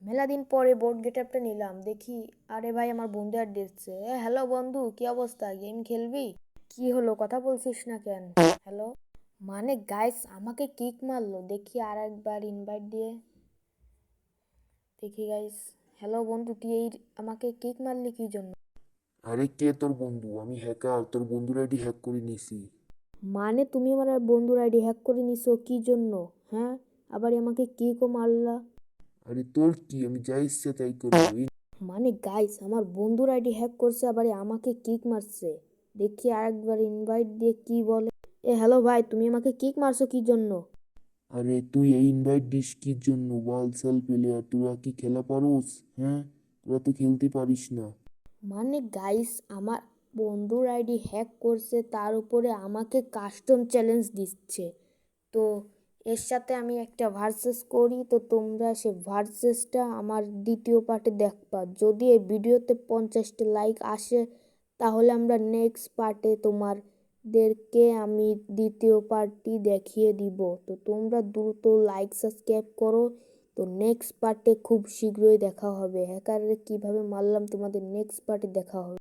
মেলা দিন পরে বোর্ড গেটআপটা নিলাম, দেখি আরে ভাই আমার বন্ধু আর দিচ্ছে। হ্যালো বন্ধু, কি অবস্থা? গেম খেলবি? কি হলো, কথা বলছিস না কেন? হ্যালো। মানে গাইস আমাকে কিক মারলো, দেখি আর একবার ইনভাইট দিয়ে দেখি গাইস। হ্যালো বন্ধু, তুই এই আমাকে কিক মারলি কি জন্য? আরে কে তোর বন্ধু? আমি হ্যাকার, তোর বন্ধুর আইডি হ্যাক করে নিছি। মানে তুমি আমার বন্ধুর আইডি হ্যাক করে নিছো কি জন্য? হ্যাঁ, আবার আমাকে কিকও মারলা। আরে তোর কি, আমি যা ইচ্ছে তাই করবো। মানে গাইস আমার বন্ধুর আইডি হ্যাক করছে, আবার আমাকে কিক মারছে। দেখি আরেকবার ইনভাইট দিয়ে কি বলে। হ্যালো ভাই, তুমি আমাকে কিক মারছো কি জন্য? আরে তুই এই ইনভাইট দিস কি জন্য? ওয়ালসেল প্লেয়ার, তোরা কি খেলা পারোস? হ্যাঁ, তোরা তো খেলতে পারিস না। মানে গাইস আমার বন্ধুর আইডি হ্যাক করছে, তার উপরে আমাকে কাস্টম চ্যালেঞ্জ দিচ্ছে। তো এর সাথে আমি একটা ভার্সেস করি, তো তোমরা সে ভার্সেসটা আমার দ্বিতীয় পার্টে দেখবা। যদি এই ভিডিওতে 50টা লাইক আসে তাহলে আমরা নেক্সট পার্টে তোমাদেরকে আমি দ্বিতীয় পার্টটি দেখিয়ে দিব। তো তোমরা দ্রুত লাইক সাবস্ক্রাইব করো। তো নেক্সট পার্টে খুব শীঘ্রই দেখা হবে। হ্যাকারে কিভাবে মারলাম তোমাদের নেক্সট পার্টে দেখা হবে।